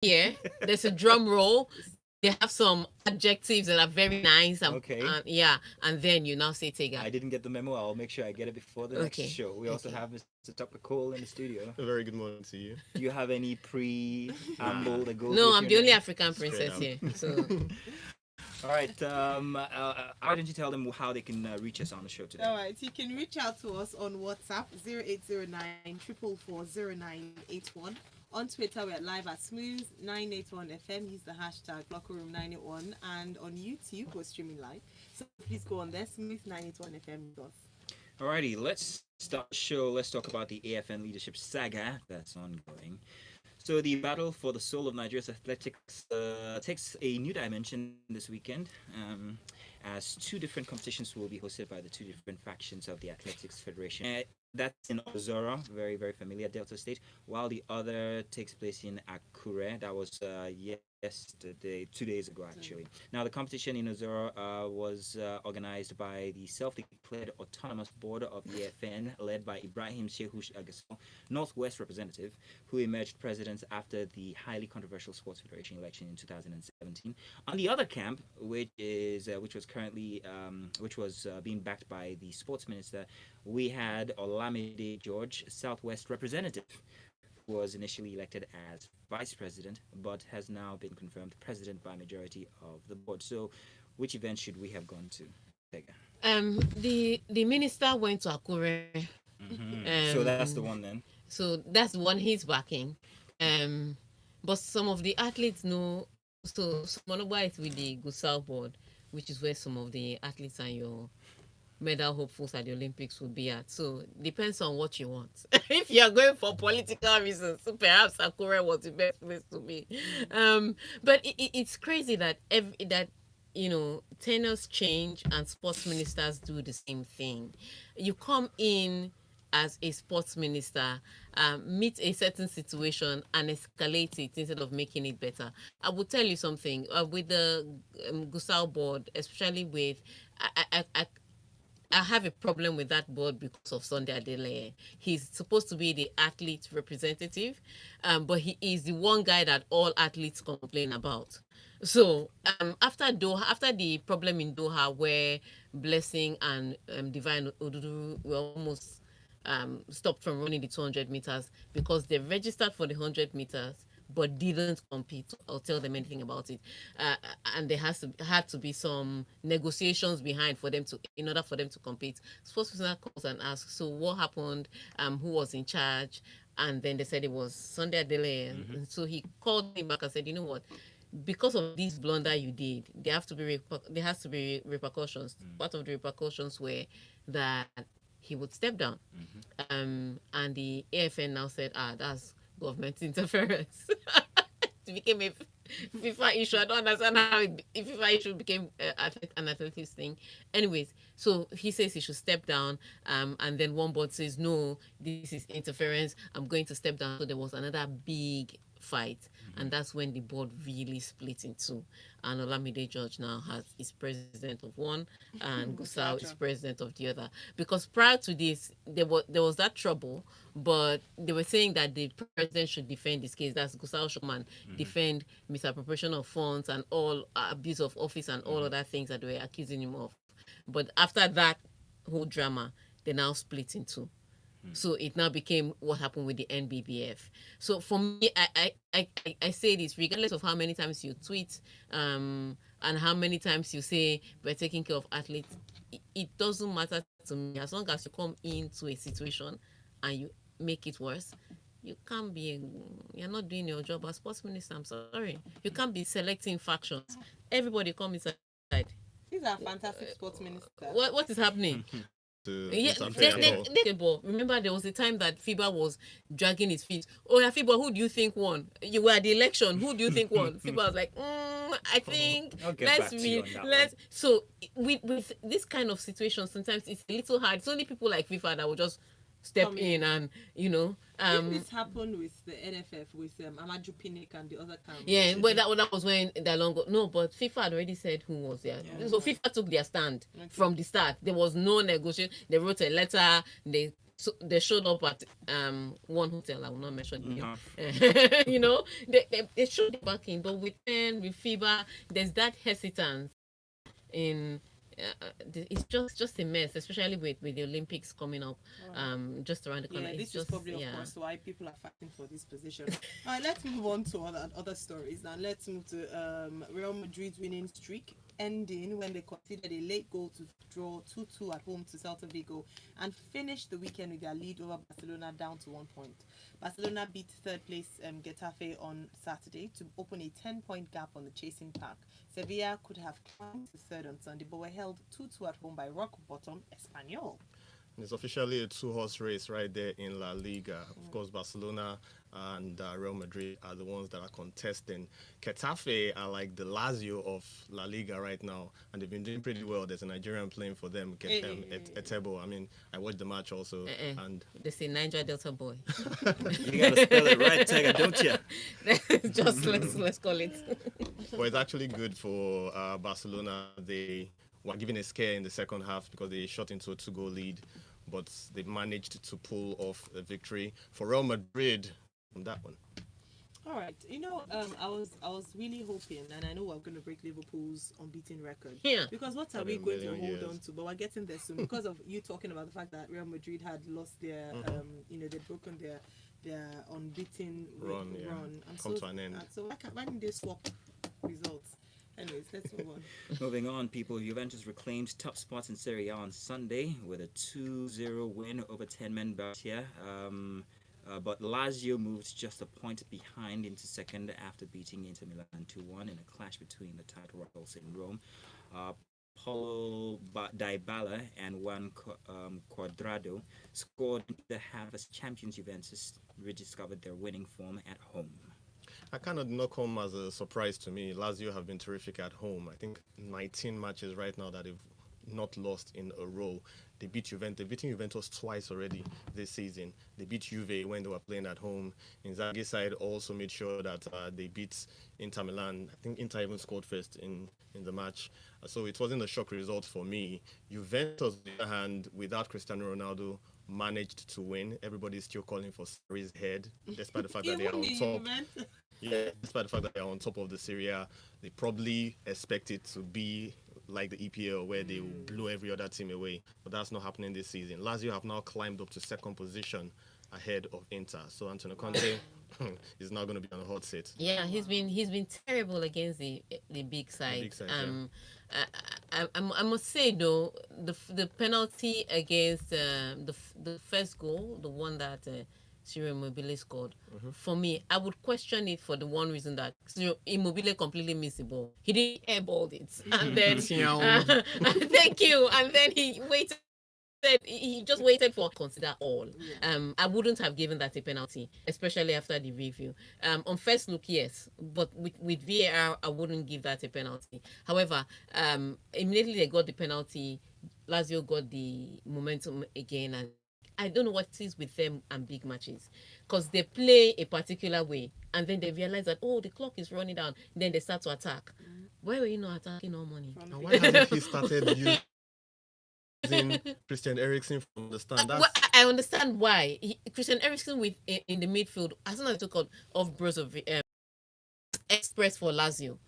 here. There's a drum roll. They have some adjectives that are very nice. Okay. Yeah, and then you now say Tega. I didn't get the memo. I'll make sure I get it before the next Okay. show. We also Okay. have Mr. Tucker Cole in the studio. A very good morning to you. Do you have any preamble that goes No, with I'm your the only name? African Straight princess up. here. So All right. Why don't you tell them how they can reach us on the show today? All right, you can reach out to us on WhatsApp 0809 On Twitter, we're live at Smooth981FM. Use the hashtag LockerRoom981. And on YouTube, we're streaming live. So please go on there, Smooth981FM with us. Alrighty, let's start the show. Let's talk about the AFN leadership saga that's ongoing. So the battle for the soul of Nigeria's athletics takes a new dimension this weekend, as two different competitions will be hosted by the two different factions of the Athletics Federation. That's in Ozora, very, very familiar Delta State, while the other takes place in Akure. That was yesterday, 2 days ago, actually. Now, the competition in Ozora was organized by the self-declared autonomous board of the AFN, led by Ibrahim Shehu Agasol, Northwest representative, who emerged president after the highly controversial Sports Federation election in 2017. On the other camp, which was being backed by the sports minister, we had Olamide George, Southwest representative, who was initially elected as vice president, but has now been confirmed president by majority of the board. So, which event should we have gone to, Tega? the minister went to Akure. So that's the one then. So that's the one he's backing. But some of the athletes know. So Monoba is with the Gusau board, which is where some of the athletes and your medal hopefuls at the Olympics will be at. So depends on what you want. If you're going for political reasons, so perhaps Akure was the best place to be. But it's crazy that tenures change and sports ministers do the same thing. You come in as a sports minister, meet a certain situation and escalate it instead of making it better. I will tell you something with the Gusau board, especially with I have a problem with that board because of Sunday Adelaide. He's supposed to be the athlete representative, but he is the one guy that all athletes complain about. So after the problem in Doha, where Blessing and Divine Odudu were almost stopped from running the 200 meters because they registered for the 100 meters but didn't compete or tell them anything about it, and there had to be some negotiations behind for them to in order for them to compete. Sports personnel calls and asks, so what happened, who was in charge, and then they said it was Sunday Adele. And so he called him back and said, you know what, because of this blunder you did, there has to be repercussions. Part of the repercussions were that he would step down. And the AFN now said, that's government interference. It became a FIFA issue. I don't understand how FIFA issue became an athletics thing. Anyways, so he says he should step down, and then one board says, no, this is interference, I'm going to step down. So there was another big fight, and that's when the board really split in two. And Olamide George now is president of one, and Gusau is president of the other. Because prior to this, there was that trouble, but they were saying that the president should defend this case. That's Gusau Shokman defend misappropriation of funds and all abuse of office and all other things that they were accusing him of. But after that whole drama, they now split in two. So it now became what happened with the NBBF. So for me, I say this regardless of how many times you tweet and how many times you say we're taking care of athletes, it doesn't matter to me as long as you come into a situation and you make it worse. You're not doing your job as sports minister. I'm sorry. You can't be selecting factions. Everybody come inside. These are fantastic sports ministers. What is happening? Yeah, It's unfair. remember there was a time that FIBA was dragging his feet. Oh yeah, FIBA, who do you think won? You were at the election. Who do you think won? FIBA was like, I think I'll get back to you on that one. So with this kind of situation, sometimes it's a little hard. It's only people like FIFA that will just step in and If this happened with the NFF with Amaju Pinnick and the other camp. Yeah, but that was when that long ago. No, but FIFA had already said who was there. So FIFA took their stand from the start. There was no negotiation. They wrote a letter. They So they showed up at one hotel. I will not mention the Uh, name. They showed the backing, but with pen, with fever, there's that hesitance in. It's just a mess, especially with the Olympics coming up, Alright. just around the corner. Yeah, It's this is just probably, of yeah. course, why people are fighting for this position. All right, let's move on to other stories now. Let's move to Real Madrid's winning streak ending when they conceded a late goal to draw 2-2 at home to Celta Vigo and finished the weekend with their lead over Barcelona down to 1 point. Barcelona beat third place Getafe on Saturday to open a 10-point gap on the chasing pack. Sevilla could have climbed to third on Sunday but were held 2-2 at home by rock bottom Espanyol. It's officially a two-horse race right there in La Liga. Of course, Barcelona and Real Madrid are the ones that are contesting. Getafe are like the Lazio of La Liga right now, and they've been doing pretty well. There's a Nigerian playing for them, Etebo. I mean, I watched the match also, and They say Niger Delta boy. you gotta spell it right, Tiger, don't you? Just let's call it. well, it's actually good for Barcelona. They were given a scare in the second half because they shot into a two-goal lead, but they managed to pull off a victory. For Real Madrid, on that one. All right, I was really hoping, and I know we're going to break Liverpool's unbeaten record. Yeah. Because what are For we a going to million hold years. on to? But we're getting there soon because of you talking about the fact that Real Madrid had lost their, they'd broken their unbeaten Run, yeah. And Come to an end. So why didn't they swap results? Anyways, let's move on. Moving on, people. Juventus reclaimed top spots in Serie A on Sunday with a 2-0 win over 10-men Brescia. But Lazio moved just a point behind into second after beating Inter Milan 2-1 in a clash between the title rivals in Rome. Paulo Dybala and Juan Cuadrado scored in the half as champions Juventus rediscovered their winning form at home. I kind of not come as a surprise to me. Lazio have been terrific at home. I think 19 matches right now that they've not lost in a row. They beat Juventus. They've beaten Juventus twice already this season. They beat Juve when they were playing at home. Inzaghi's side also made sure that they beat Inter Milan. I think Inter even scored first in the match. So it wasn't a shock result for me. Juventus, on the other hand, without Cristiano Ronaldo, managed to win. Everybody's still calling for Sarri's head, despite the fact that they are on top. Yeah, despite the fact that they're on top of the Serie A, they probably expect it to be like the EPL where they will blow every other team away. But that's not happening this season. Lazio have now climbed up to second position ahead of Inter. So Antonio Conte is now going to be on a hot seat. Yeah, he's been terrible against the big side. big side, I must say though, the penalty against the first goal, the one that Ciro Immobile scored, for me, I would question it for the one reason that Ciro Immobile completely missed the ball. He didn't airballed it, and then thank you, and then he just waited for consider all. I wouldn't have given that a penalty, especially after the review. On first look, yes, but with VAR, I wouldn't give that a penalty. However, immediately they got the penalty, Lazio got the momentum again, and I don't know what it is with them and big matches, because they play a particular way, and then they realize that the clock is running down. Then they start to attack. Why were you not attacking all morning? And why hasn't he started using Christian Eriksen from the stand? Well, I understand why. Christian Eriksen in the midfield, as soon as I took off Brozovic, express for Lazio.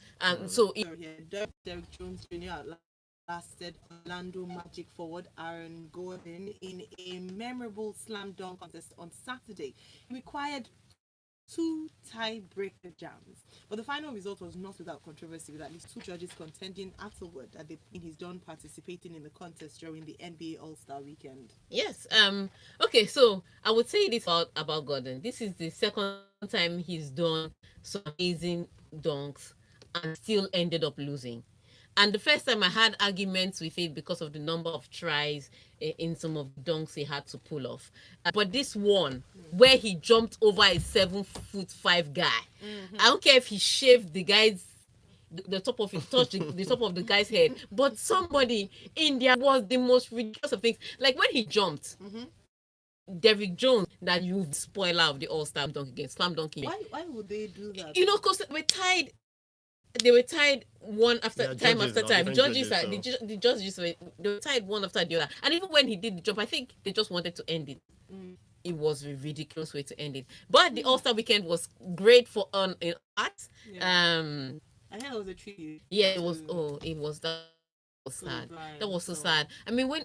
So Derek Jones Jr. lasted Orlando Magic forward Aaron Gordon in a memorable slam dunk contest on Saturday. It required 2 tiebreaker jams, but the final result was not without controversy, with at least 2 judges contending afterward that he's done participating in the contest during the NBA All-Star weekend. Yes. Okay. So I would say this about Gordon. This is the second time he's done some amazing dunks and still ended up losing. And the first time I had arguments with it because of the number of tries in some of the dunks he had to pull off. But this one, where he jumped over a 7'5" guy, I don't care if he shaved the guy's the top of his touch the top of the guy's head, but somebody in there was the most ridiculous of things. Like when he jumped, Derrick Jones, that you spoiler of the All-Star dunk against slam dunking. Why would they do that? Because we're tied. They were tied one after time judges after now, time. different The judges they were tied one after the other. And even when he did the jump, I think they just wanted to end it. it was a ridiculous way to end it. But the All-Star weekend was great for on in art. Yeah. I heard it was a tribute. Yeah, it was. to Oh, it was that was Kobe sad. That Bryant. was so So sad. I mean, when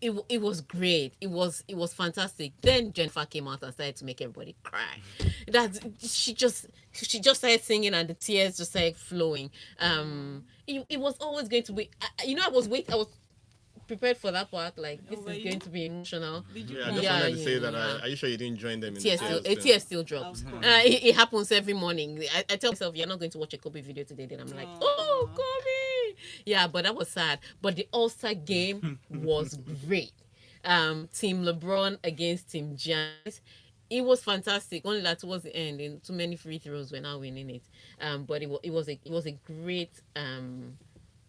it was great. It was fantastic. Then Jennifer came out and started to make everybody cry. That she just started singing and the tears just started flowing. It was always going to be. I was prepared for that part. Like this were is you? going to be emotional. Did you Yeah, I cry? just Yeah, wanted to say that. yeah. Are you sure you didn't join them in the Tears still, tears? a thing? tear still drops. Of course. It happens every morning. I tell myself, you're not going to watch a Kobe video today. Then I'm like, oh, Aw. Kobe. Yeah, but that was sad. But the All Star game was great. Team LeBron against Team Giants. It was fantastic. Only that towards the end, and too many free throws were now winning it. But it was a great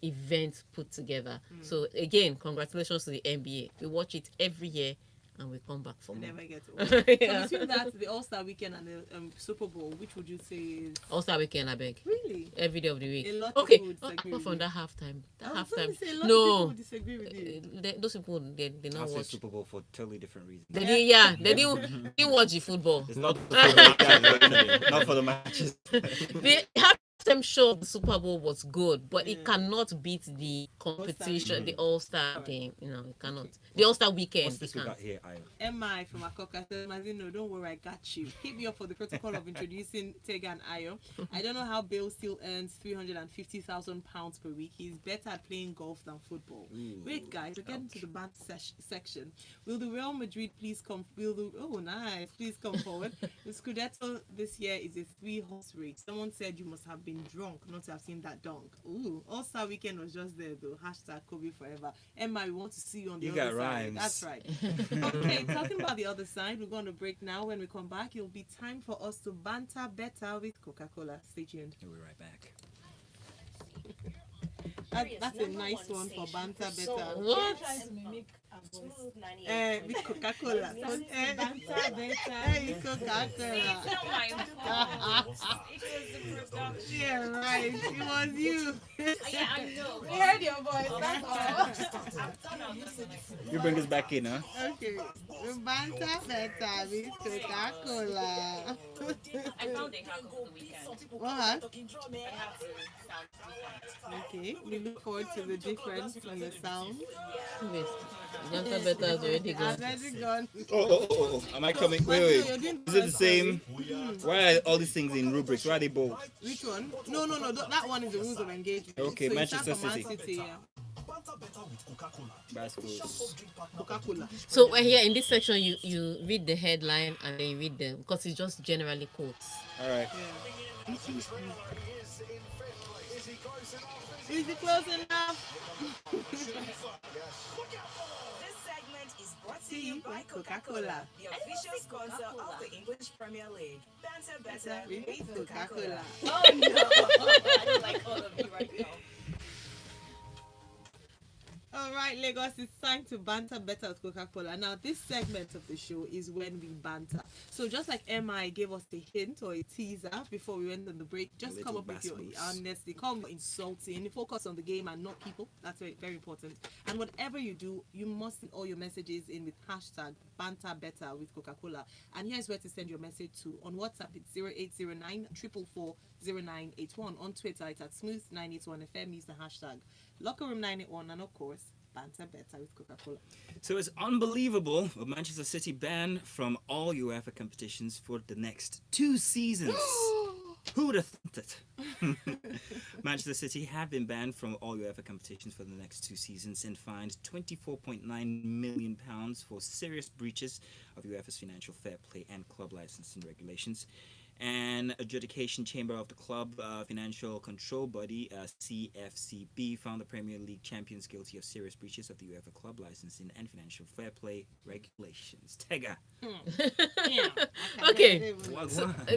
event put together. So again, congratulations to the NBA. We watch it every year, and we come back for more. Never get old. Yeah. So between that, the All Star Weekend and the Super Bowl, which would you say is All Star weekend, I beg. really? Every day of the week. A lot of Okay, people would disagree apart from with that halftime. I was going Halftime. to say a lot of people No, would disagree with you. those people they I'll not say watch. Super Bowl for totally different reasons. They didn't watch the football. It's not for the matches, Not for the matches. The halftime show of the Super Bowl was good, but Yeah. it cannot beat the competition, the weekend. All Star game. It cannot. The All Star weekend. What's this it we can't. got here, Ayo? MI from Akoka says, Mazino, don't worry, I got you. Hit me up for the protocol of introducing Tega and Ayo. I don't know how Bill still earns £350,000 per week. He's better at playing golf than football. Wait, guys, we're getting to the bad section. Will the Real Madrid please come? Oh, nice. Please come forward. The Scudetto this year is a 3-horse race. Someone said you must have been drunk not to have seen that dunk. Ooh, All Star Weekend was just there though. Hashtag Kobe forever. Emma, we want to see you on the You other got side. rhymes. That's right. Okay, talking about the other side, we're going to break now. When we come back, it'll be time for us to banter better with Coca-Cola. Stay tuned. We'll be right back. That's a nice one for banter better. What? Smooth 98. With Coca-Cola. Banter better. With Coca-Cola. It's not my fault. It was the production. Yeah, right. It was you. Yeah, I know. We heard your voice. That's all. You bring us back in, huh? Okay. Banter better with Coca-Cola. I found a hack over the weekend. What? I have to sound different. Okay. We look forward to the difference in the sound. Wait, Janta Better has already gone. I've already gone. Oh. Am I coming? But Wait. you're doing Is it the first, same? Why are all these things in rubrics? Why are they both? Which one? No. That one is the rules of engagement. Okay, so Manchester you start from City. Man City, yeah. That's close. Coca-Cola. So here in this section, you read the headline and then you read them because it's just generally quotes. All right. Yeah. Is it close enough? This segment is brought to you by Coca-Cola, the official sponsor of the English Premier League. Banter better with Coca-Cola. Oh no! I don't like all of you right now. All right, Lagos, it's time to banter better with Coca-Cola. Now, this segment of the show is when we banter. So, just like MI gave us a hint or a teaser before we went on the break, just come Little up with your bastards. honesty, come insulting, focus on the game and not people. That's very, very important. And whatever you do, you must send all your messages in with hashtag banter better with Coca-Cola. And here's where to send your message to. On WhatsApp, it's 0809 444 0981. On Twitter, it's at smooth981FM. Use the hashtag Locker Room 981, and of course, banter better with Coca-Cola. So it's unbelievable, but Manchester City banned from all UEFA competitions for the next 2 seasons. Who would have thought it? Manchester City have been banned from all UEFA competitions for the next 2 seasons and fined £24.9 million for serious breaches of UEFA's financial fair play and club licensing regulations. An adjudication chamber of the club financial control body, CFCB, found the Premier League champions guilty of serious breaches of the UEFA club licensing and financial fair play regulations. Tega. Okay. What?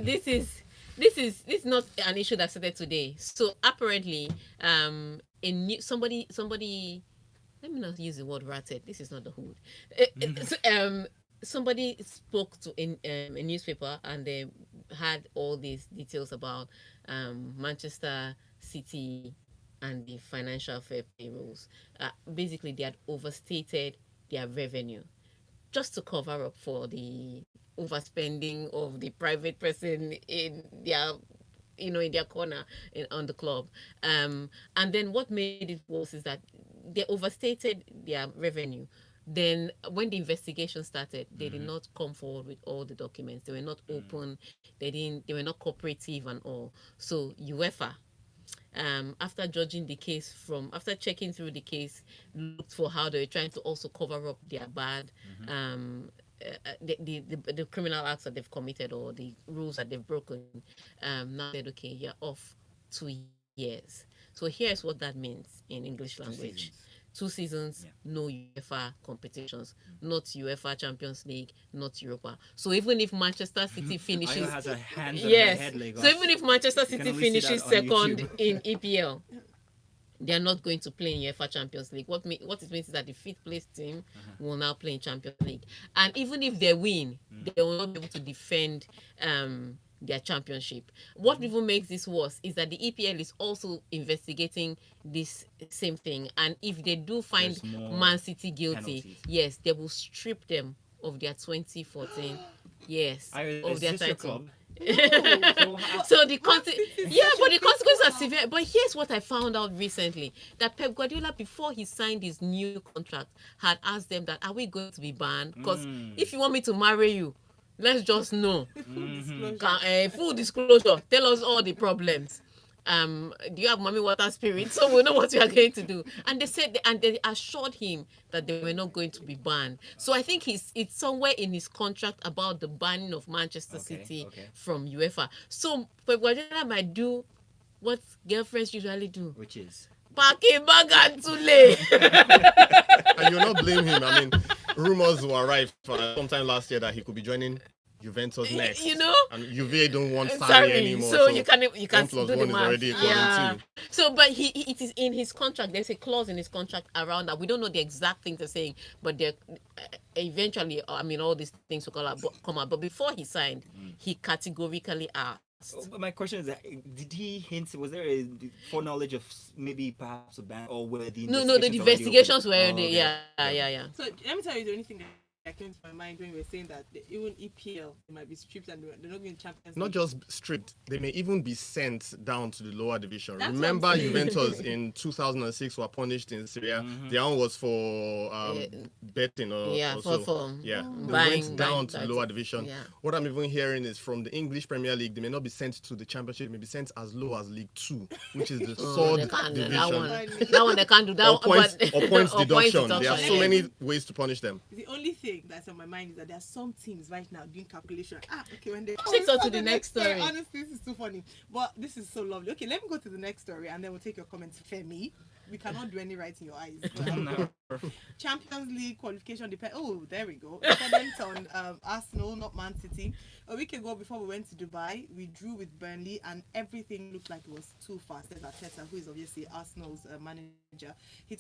This is not an issue that started today. So apparently, somebody. Let me not use the word ratted. This is not the hood. Somebody spoke to a newspaper and they had all these details about Manchester City and the financial fair play rules. Basically, they had overstated their revenue. just to cover up for the overspending of the private person in their in their corner on the club. And then what made it worse is that they overstated their revenue. Then when the investigation started, they did not come forward with all the documents. They were not open. They were not cooperative and all. So UEFA, after judging the case after checking through the case, looked for how they were trying to also cover up their bad, the criminal acts that they've committed or the rules that they've broken. Now said, okay, you're off 2 years. So here's what that means in English language. 2 seasons, Yeah. no UEFA competitions, not UEFA Champions League, not Europa. So even if Manchester City Ayo finishes, has a hands on her yes, head, Lagos. so even if Manchester You can City only see that finishes on second YouTube. in EPL, they are not going to play in UEFA Champions League. What it means is that the fifth place team will now play in Champions League, and even if they win, they will not be able to defend their championship. What even makes this worse is that the EPL is also investigating this same thing, and if they do find There's more Man City guilty, penalties. yes, they will strip them of their 2014 yes Ayo, of is their this your title. club? So the yeah, but the consequences are Wow. severe. But here's what I found out recently: that Pep Guardiola, before he signed his new contract, had asked them that, "Are we going to be banned? Because if you want me to marry you, let's just know. Full disclosure. Tell us all the problems. Do you have mommy water spirit? So we know what we are going to do." And they said, and they assured him that they were not going to be banned. So I think it's somewhere in his contract about the banning of Manchester City okay. from UEFA. So Pep Guardiola might do what girlfriends usually do: Which is packing bag and too late. And you'll not blame him. I mean, rumors were rife sometime last year that he could be joining Juventus next. You know? And Juve don't want Sarri Sorry, anymore. so you can 1 plus do the 1 is math. already equal to 2. So, but it is in his contract. There's a clause in his contract around that. We don't know the exact things they're saying, but they're eventually, I mean, all these things will come out. But before he signed, he categorically asked. But my question is, did he hint? Was there a foreknowledge of maybe perhaps a ban, or were the No, the already investigations open? were Oh, already, okay. yeah. So let me tell you the only thing that came to my mind when you were saying that even EPL they might be stripped and they're not going to Champions Not League. just stripped, they may even be sent down to the lower division. That's what Remember, I'm saying. Juventus in 2006 were punished in Syria. Their own was for betting or Yeah, so. for Yeah, they buying went down buying to the titles. lower division. Yeah. What I'm even hearing is from the English Premier League, they may not be sent to the Championship, may be sent as low as League 2, which is the Oh, they third can't do division. that one they can't do that. Or points, but- or points or deduction. There are so yes. many ways to punish them. The only thing that's on my mind is that there are some teams right now doing calculation. Okay, when they Takes us to the next story. Honestly, this is too funny, but this is so lovely. Okay, let me go to the next story and then we'll take your comments. Femi, we cannot do any right in your eyes. No. Champions League qualification depend. Oh, there we go. Dependent on Arsenal, not Man City. A week ago, before we went to Dubai, we drew with Burnley, and everything looked like it was too fast. There's Arteta, who is obviously Arsenal's manager. He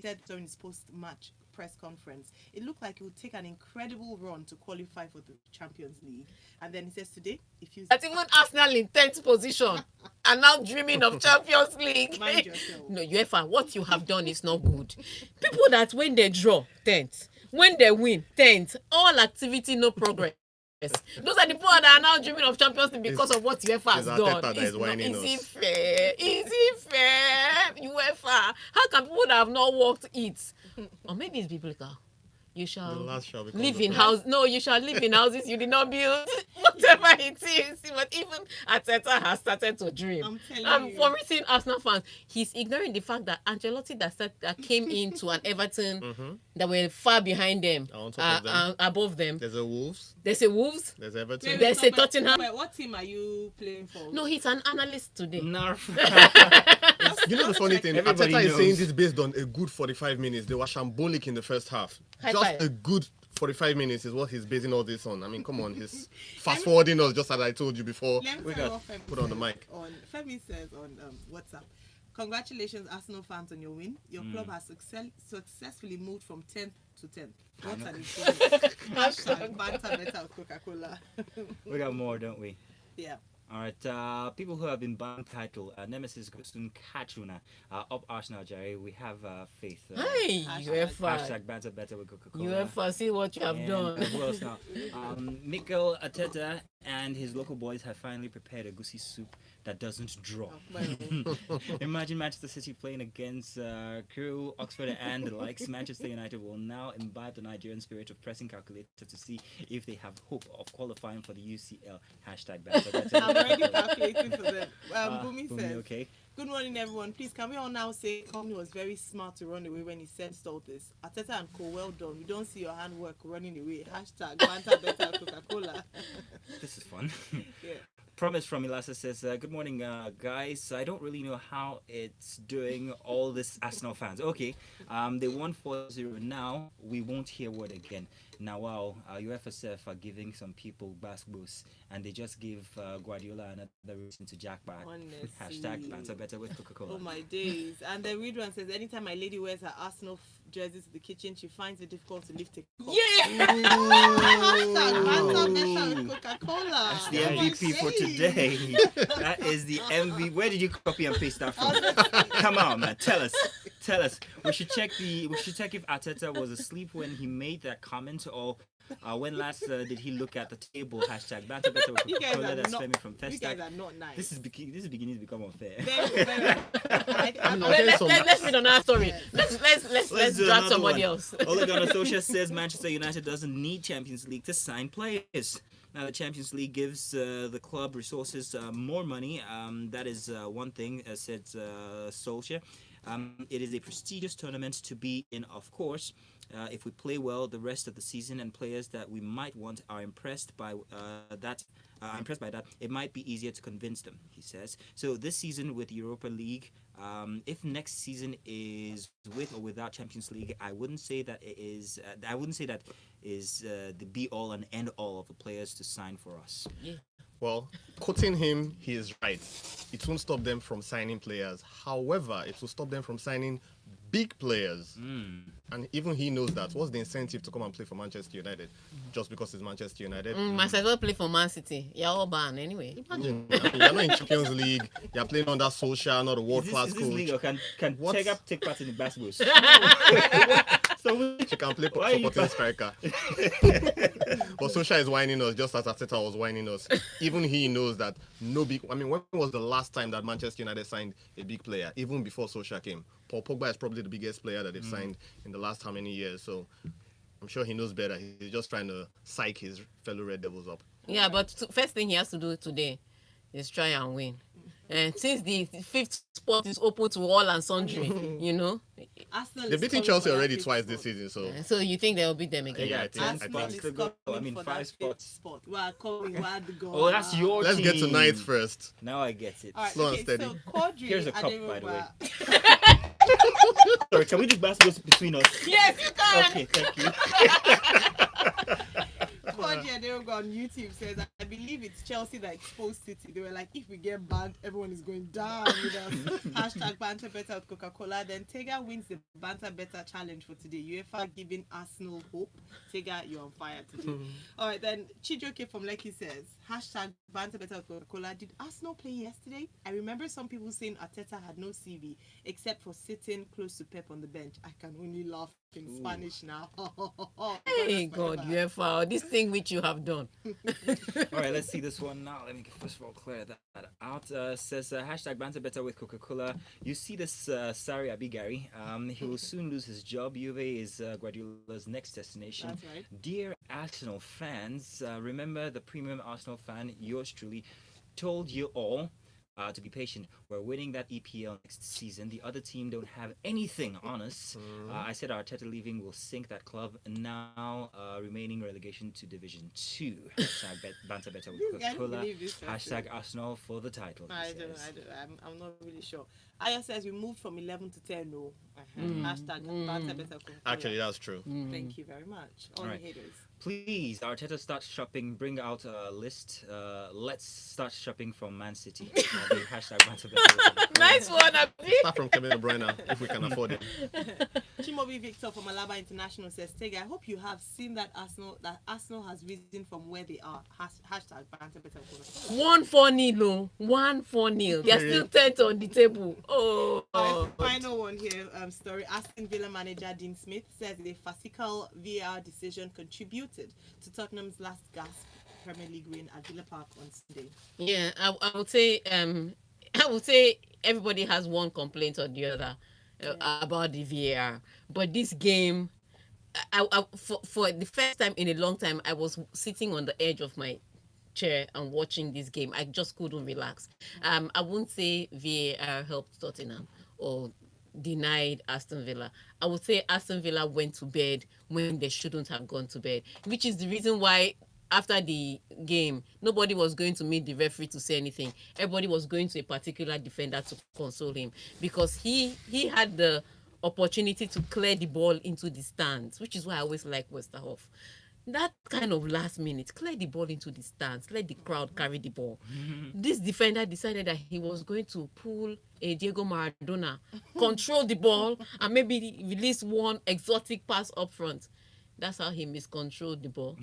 said during his post-match press conference, it looked like it would take an incredible run to qualify for the Champions League. And then he says today, if you That even Arsenal in 10th position are now dreaming of Champions League. Mind yourself. No, UEFA, what you have done is not good. People that when they draw 10th, when they win 10th, all activity, no progress. Those are the people that are now dreaming of Champions League because of what UEFA has it's done. Arteta that is whining Is it us. fair? Is it fair? UEFA. How can people that have not worked it? Or maybe it's biblical. You The shall last shall become live the in first. house. No, you shall live in houses you did not build. Whatever it is. But even Arteta has started to dream. I'm telling you. For meeting Arsenal fans, he's ignoring the fact that Ancelotti that came into an Everton that were far behind them, On top of them. above them. There's a Wolves, There's a Wolves. there's Everton. Wait, There's stop, a Tottenham. Wait, what team are you playing for? No, he's an analyst today. Narf. You know the funny thing, Everybody Arteta is saying knows. this based on a good 45 minutes. They were shambolic in the first half. High Just five. a good 45 minutes is what he's basing all this on. I mean, come on, he's fast forwarding us just as I told you before. Let me We tell you got- what Femi put on the says mic. Femi says on WhatsApp, congratulations Arsenal fans on your win. Your club has successfully moved from 10th to 10th. What an improvement. Hashtag banter better with Coca-Cola. We got more, don't we? Yeah. All right, people who have been buying title, Nemesis Gosun Katruna, up Arsenal, Jerry. We have faith. Hey, Hashtag- UEFA. Hashtag banter better with Coca-Cola. UEFA, see what you have And done. who else now? Mikel Arteta and his local boys have finally prepared a goosey soup that doesn't drop. Imagine Manchester City playing against Crew, Oxford, and the likes. Manchester United will now imbibe the Nigerian spirit of pressing calculator to see if they have hope of qualifying for the UCL. Hashtag banter better. I'm already calculating for them. Bumi Bumi, says, okay. good morning, everyone. Please, can we all now say Company was very smart to run away when he sensed all this? Ateta and Co, well done. We don't see your handwork running away. Hashtag banter better Coca-Cola. This is fun. Yeah. Promise from Ilasa says, good morning, guys. I don't really know how it's doing all this Arsenal fans. Okay, they won 4-0 now. We won't hear word again. Now, wow, UFSF are giving some people basketballs, and they just give Guardiola another reason to jackpot. Honestly. Hashtag banter better with Coca-Cola. Oh my days. And the read one says, anytime my lady wears her Arsenal jersey to the kitchen, she finds it difficult to lift a cup. Yeah. Hashtag banter better Coca-Cola. That's the Oh my MVP for days. today. That is the MVP. Where did you copy and paste that from? Come on, man. Tell us. We should check if Arteta was asleep when he made that comment, or when last did he look at the table? Hashtag banter better with You guys Coca-Cola. are That's not- Femi from You guys Festac. are not nice. This is beginning to become unfair. very, very. I mean, Let's read on our story. Yes. Let's do drag another somebody one. else. Olegan Social says Manchester United doesn't need Champions League to sign players. Now, the Champions League gives the club resources, more money. That is one thing, said Solskjaer. It is a prestigious tournament to be in, of course. If we play well the rest of the season and players that we might want are impressed by that, it might be easier to convince them, he says. So this season with Europa League, if next season is with or without Champions League, I wouldn't say that it is. I wouldn't say that is the be all and end all of the players to sign for us. Yeah. Well, quoting him, he is right. It won't stop them from signing players. However, it will stop them from signing big players. And even he knows that. What's the incentive to come and play for Manchester United? Just because it's Manchester United? Might as well play for Man City. You're all banned anyway. Imagine. I mean, you're not in Champions League. You're playing under Solskjaer, not a world-class Is this coach. legal? Can What? take part in the basketballs? So She can play Why are you supporting striker. But Solskjaer is whining us just as Arteta was whining us. Even he knows that no big... I mean, when was the last time that Manchester United signed a big player? Even before Solskjaer came. Paul Pogba is probably the biggest player that they've signed in the last how many years. So I'm sure he knows better. He's just trying to psych his fellow Red Devils up. Yeah, but first thing he has to do today is try and win. And since the fifth spot is open to all and sundry, you know, Arsenal They've is beaten coming Chelsea for already that twice fifth this spot. season, so so you think they'll beat them again? Yeah, I think- Arsenal Five is spots to go. coming I mean, for 5 that spots. fifth spot. We are coming. We are the goal. Oh, that's your let's get to team. ninth first. Now I get it. All right, Slow and okay, steady. so Quadri Here's a cup, by the way. Aderoba- Sorry, can we do basketballs between us? Yes, you can. Okay, thank you. Quadri Aderoba on YouTube says, I believe it's Chelsea that exposed City. They were like, if we get banned, everyone is going down with us. Hashtag banter better with Coca-Cola. Then Tega wins the banter better challenge for today. UEFA giving Arsenal hope. Tega, you're on fire today. All right, then Chijoke from Lekki says, hashtag banter better with Coca-Cola. Did Arsenal play yesterday? I remember some people saying Arteta had no CV except for sitting close to Pep on the bench. I can only laugh in Spanish now. Hey God, UEFA, this thing which you have done. All right, let's see this one now. Let me first of all clear that out. Says hashtag banter better with Coca-Cola. You see this Sari Abigari. He will soon lose his job. Juve is Guardiola's next destination. That's right. Dear Arsenal fans, remember the premium Arsenal fan, yours truly, told you all to be patient. We're winning that EPL next season. The other team don't have anything on us. I said Arteta leaving will sink that club. Now remaining relegation to Division 2. Hashtag banter better with I don't Coca-Cola. believe this person. Hashtag Arsenal for the title. he I don't, says. I'm not really sure. Aya says we moved from 11 to 10. No. Hashtag banter better Coca-Cola. Actually, that's true. Thank you very much. On Alright. haters. Please, Arteta, start shopping. Bring out a list. Let's start shopping from Man City. The hashtag banter better. Nice one, Abi. Start from Kevin De Bruyne if we can afford him. Chimobi Victor from Alaba International says, Tega, I hope you have seen that Arsenal has risen from where they are. Hashtag banter better. 1-4-0. 1-4-0. They're still 10th on the table. Oh. Final one here. Story. Aston Villa manager Dean Smith says the farcical VAR decision contributed to Tottenham's last gasp Premier League win at Villa Park on Sunday. Yeah, I would say everybody has one complaint or the other about the VAR. But this game, for the first time in a long time, I was sitting on the edge of my chair and watching this game. I just couldn't relax. I wouldn't say VAR helped Tottenham or denied Aston Villa. I would say Aston Villa went to bed when they shouldn't have gone to bed, which is the reason why after the game, nobody was going to meet the referee to say anything. Everybody was going to a particular defender to console him because he had the opportunity to clear the ball into the stands, which is why I always like Westerhoff. That kind of last minute, clear the ball into the stands, let the crowd carry the ball. This defender decided that he was going to pull a Diego Maradona, control the ball, and maybe release one exotic pass up front. That's how he miscontrolled the ball.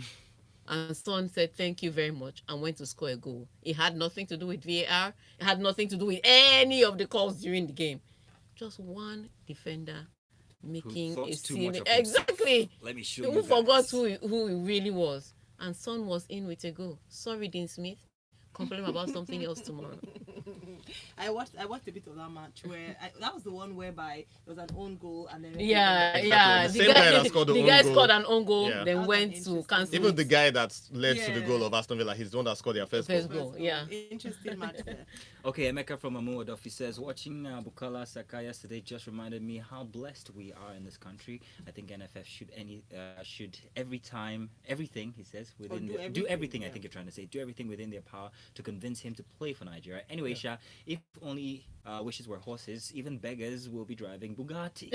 And Son said, thank you very much, and went to score a goal. It had nothing to do with VAR. It had nothing to do with any of the calls during the game. Just one defender making thought a too scene. much of himself. Exactly. Let me show Who you forgot guys. who he really was. And Son was in with a goal. Sorry, Dean Smith. Complain about something else tomorrow. I watched a bit of that match where that was the one whereby there was an own goal and then Yeah, Exactly. yeah. The same guy that scored the the own guy goal. scored an own goal, Yeah. then That was went an to interesting cancel Even it. the guy that led to the Yeah. goal of Aston Villa, he's the one that scored their first First goal. goal, yeah. Interesting match there. Okay, Emeka from Amu Adofi says, watching Bukayo Saka yesterday just reminded me how blessed we are in this country. I think NFF should everything, he says, within do do everything, everything, I yeah. think you're trying to say, do everything within their power to convince him to play for Nigeria. Anyway, Sha, if only wishes were horses, even beggars will be driving Bugatti.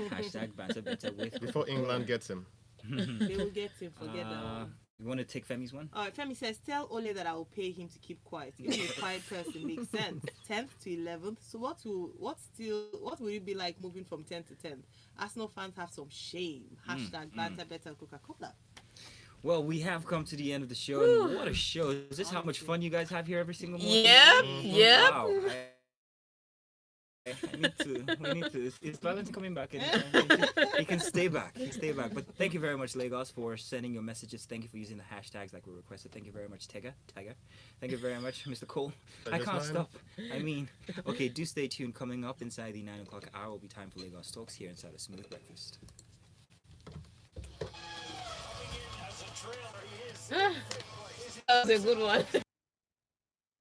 Hashtag banter better with Before England gets him. They will get him. Forget that Uh, one. you want to take Femi's one? All right, Femi says, tell Ole that I will pay him to keep quiet. Even a quiet person makes sense. 10th to 11th. So what will it be like moving from 10th to 10th? Arsenal fans have some shame. Hashtag banter better Coca-Cola. Well, we have come to the end of the show, and what a show! Is this how much fun you guys have here every single morning? Yep, yep. Wow. We need to. Is Valentine coming back? He can stay back. He can stay back. But thank you very much, Lagos, for sending your messages. Thank you for using the hashtags like we requested. Thank you very much, Tiger. Thank you very much, Mr. Cole. I can't stop. I mean, okay, do stay tuned. Coming up inside the 9 o'clock hour will be time for Lagos Talks here inside a Smooth Breakfast. That was a good one.